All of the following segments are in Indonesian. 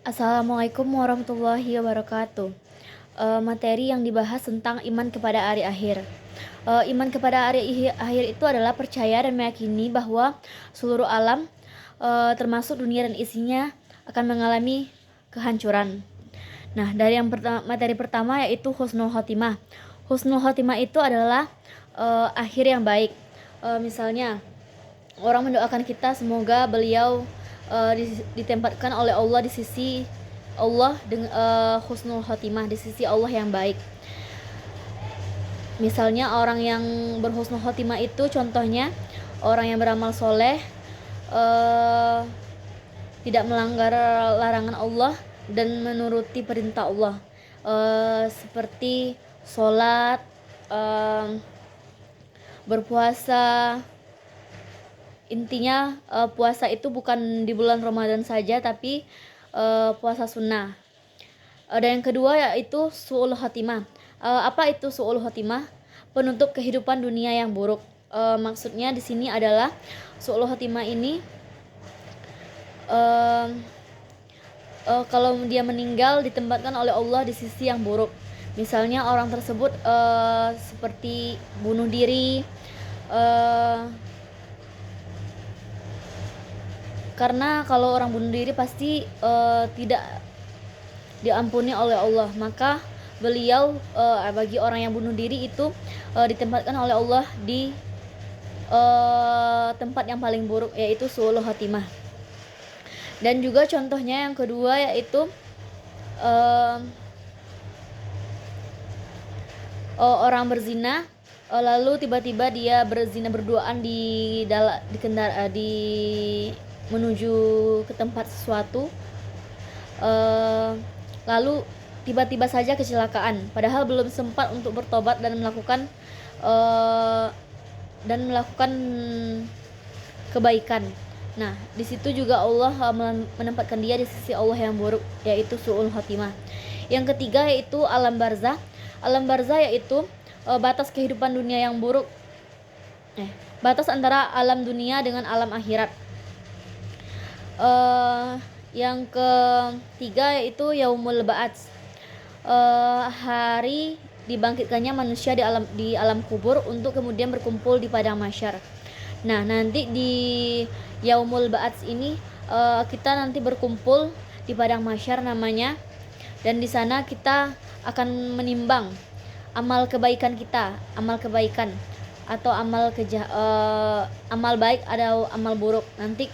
Assalamualaikum warahmatullahi wabarakatuh. Materi yang dibahas tentang iman kepada hari akhir. Iman kepada hari akhir itu adalah percaya dan meyakini bahwa seluruh alam, termasuk dunia dan isinya, akan mengalami kehancuran. Nah, dari materi pertama yaitu husnul khotimah. Husnul khotimah itu adalah akhir yang baik. Misalnya orang mendoakan kita semoga beliau ditempatkan oleh Allah di sisi Allah dengan husnul khotimah, di sisi Allah yang baik. Misalnya orang yang berhusnul khotimah itu contohnya orang yang beramal soleh, uh, tidak melanggar larangan Allah dan menuruti perintah Allah, seperti sholat, berpuasa. Intinya puasa itu bukan di bulan Ramadan saja, tapi puasa sunnah. Dan yang kedua yaitu su'ul khotimah. Apa itu su'ul khotimah? Penutup kehidupan dunia yang buruk. Maksudnya di sini adalah su'ul khotimah ini kalau dia meninggal ditempatkan oleh Allah di sisi yang buruk. Misalnya orang tersebut seperti bunuh diri, karena kalau orang bunuh diri pasti tidak diampuni oleh Allah, maka beliau bagi orang yang bunuh diri itu ditempatkan oleh Allah di tempat yang paling buruk, yaitu su'ul khotimah. Dan juga contohnya yang kedua yaitu orang berzina, lalu tiba-tiba dia berzina berduaan di menuju ke tempat sesuatu, lalu tiba-tiba saja kecelakaan, padahal belum sempat untuk bertobat dan melakukan kebaikan. Nah, di situ juga Allah menempatkan dia di sisi Allah yang buruk, yaitu su'ul khotimah. Yang ketiga yaitu alam barzah. Alam barzah yaitu batas kehidupan dunia yang buruk. Batas antara alam dunia dengan alam akhirat. Yang ketiga yaitu yaumul ba'ats, hari dibangkitkannya manusia di alam kubur untuk kemudian berkumpul di padang mahsyar. Nah, nanti di yaumul ba'ats ini kita nanti berkumpul di padang mahsyar namanya, dan di sana kita akan menimbang amal kebaikan kita, amal kebaikan atau amal baik atau amal buruk. Nanti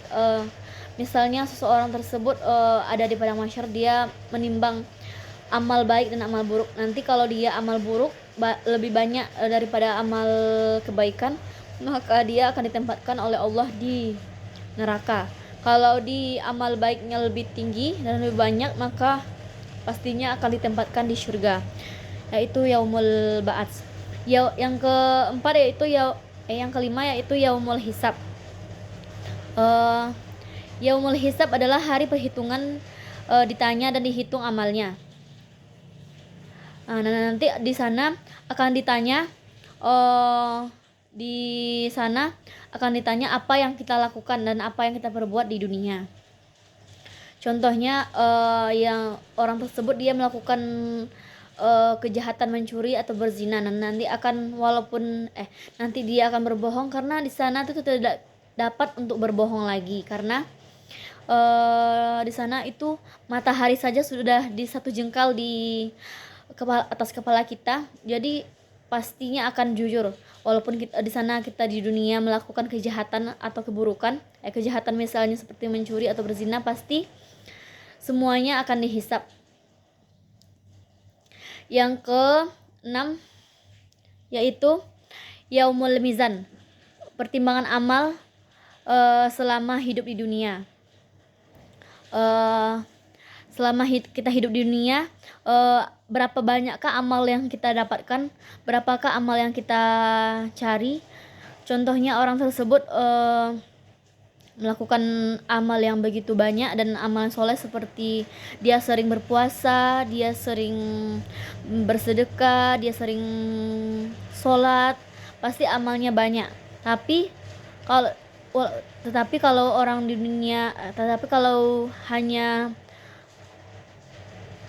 misalnya seseorang tersebut ada di padang mahsyar, dia menimbang amal baik dan amal buruk. Nanti kalau dia amal buruk lebih banyak daripada amal kebaikan, maka dia akan ditempatkan oleh Allah di neraka. Kalau di amal baiknya lebih tinggi dan lebih banyak, maka pastinya akan ditempatkan di surga, yaitu yaumul ba'ats. Yang keempat yaitu yang kelima yaitu yaumul hisab. Yaumul hisab adalah hari perhitungan, ditanya dan dihitung amalnya. Nah, nanti di sana akan ditanya apa yang kita lakukan dan apa yang kita perbuat di dunia. Contohnya yang orang tersebut dia melakukan kejahatan mencuri atau berzina, dan nanti dia akan berbohong, karena di sana itu tidak dapat untuk berbohong lagi, karena di sana itu matahari saja sudah di satu jengkal di atas kepala kita, jadi pastinya akan jujur. Walaupun di dunia melakukan kejahatan atau keburukan, kejahatan misalnya seperti mencuri atau berzina, pasti semuanya akan dihisap. Yang ke-6 yaitu yaumul mizan, pertimbangan amal selama hidup di dunia. Selama kita hidup di dunia, berapa banyakkah amal yang kita dapatkan, berapakah amal yang kita cari. Contohnya orang tersebut melakukan amal yang begitu banyak dan amal soleh, seperti dia sering berpuasa, dia sering bersedekah, dia sering sholat, pasti amalnya banyak. Tetapi kalau orang di dunia, hanya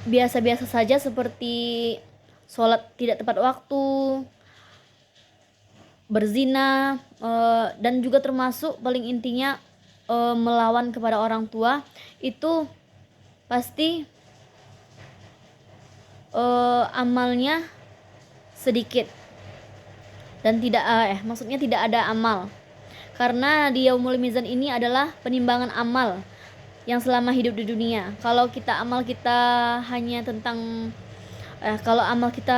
biasa-biasa saja seperti sholat tidak tepat waktu, berzina, dan juga termasuk paling intinya melawan kepada orang tua, itu pasti amalnya sedikit dan maksudnya tidak ada amal. Karena di Yaumul Mizan ini adalah penimbangan amal yang selama hidup di dunia. Kalau amal kita hanya tentang kalau amal kita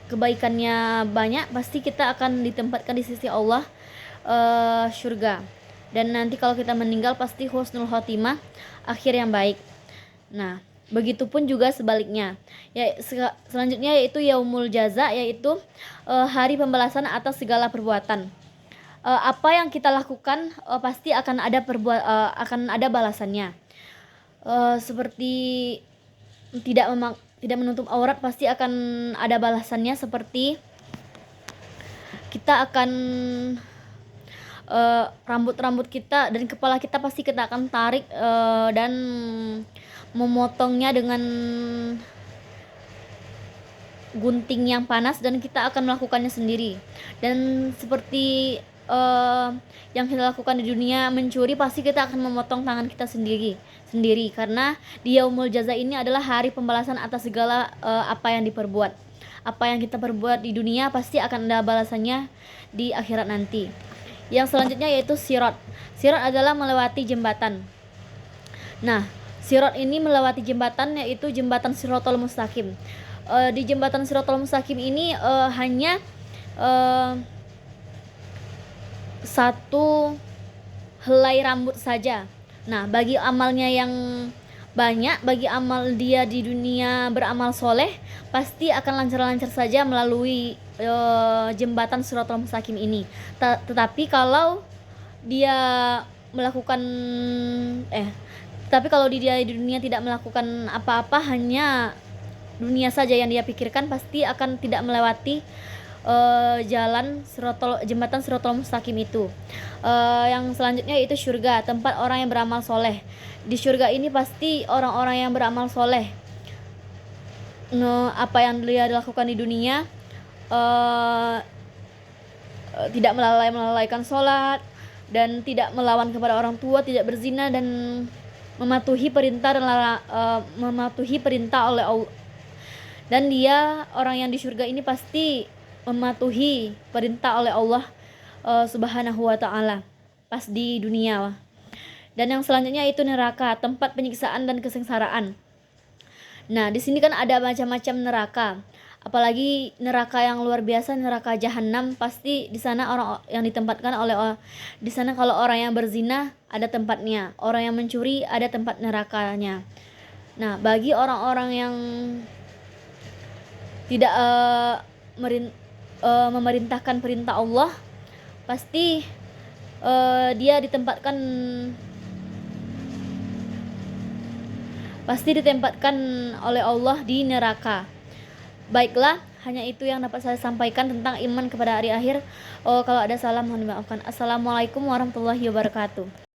kebaikannya banyak, pasti kita akan ditempatkan di sisi Allah surga. Dan nanti kalau kita meninggal pasti husnul khotimah, akhir yang baik. Nah, begitupun juga sebaliknya. Ya, selanjutnya yaitu Yaumul Jaza, yaitu hari pembalasan atas segala perbuatan. Apa yang kita lakukan pasti akan ada balasannya. Seperti tidak menutup aurat pasti akan ada balasannya, seperti kita akan rambut kita dan kepala kita pasti kita akan tarik dan memotongnya dengan gunting yang panas, dan kita akan melakukannya sendiri. Dan seperti yang kita lakukan di dunia, mencuri, pasti kita akan memotong tangan kita sendiri karena di Yaumul Jaza ini adalah hari pembalasan atas segala apa yang diperbuat. Apa yang kita perbuat di dunia pasti akan ada balasannya di akhirat nanti. Yang selanjutnya yaitu Sirat. Sirat adalah melewati jembatan. Nah, Sirat ini melewati jembatan, yaitu jembatan Shirathul Mustaqim. Di jembatan Shirathul Mustaqim ini hanya satu helai rambut saja. Nah, bagi amalnya yang banyak, bagi amal dia di dunia beramal soleh, pasti akan lancar-lancar saja melalui jembatan Shirathul Mustaqim ini. Tetapi kalau dia melakukan tapi kalau dia di dunia tidak melakukan apa-apa, hanya dunia saja yang dia pikirkan, pasti akan tidak melewati jembatan Shirathul Mustaqim itu. Yang selanjutnya yaitu surga, tempat orang yang beramal soleh. Di surga ini pasti orang-orang yang beramal soleh, apa yang dia lakukan di dunia, tidak melalaikan sholat, dan tidak melawan kepada orang tua, tidak berzina, dan mematuhi perintah oleh Allah. Dan dia, orang yang di surga ini pasti mematuhi perintah oleh Allah Subhanahu wa ta'ala pas di dunia. Dan yang selanjutnya itu neraka, tempat penyiksaan dan kesengsaraan. Nah, di sini kan ada macam-macam neraka. Apalagi neraka yang luar biasa, neraka jahanam, pasti di sana orang yang ditempatkan di sana. Kalau orang yang berzina ada tempatnya, orang yang mencuri ada tempat nerakanya. Nah, bagi orang-orang yang tidak memerintahkan perintah Allah, pasti dia ditempatkan oleh Allah di neraka. Baiklah, hanya itu yang dapat saya sampaikan tentang iman kepada hari akhir. Kalau ada salah mohon dimaafkan. Assalamualaikum warahmatullahi wabarakatuh.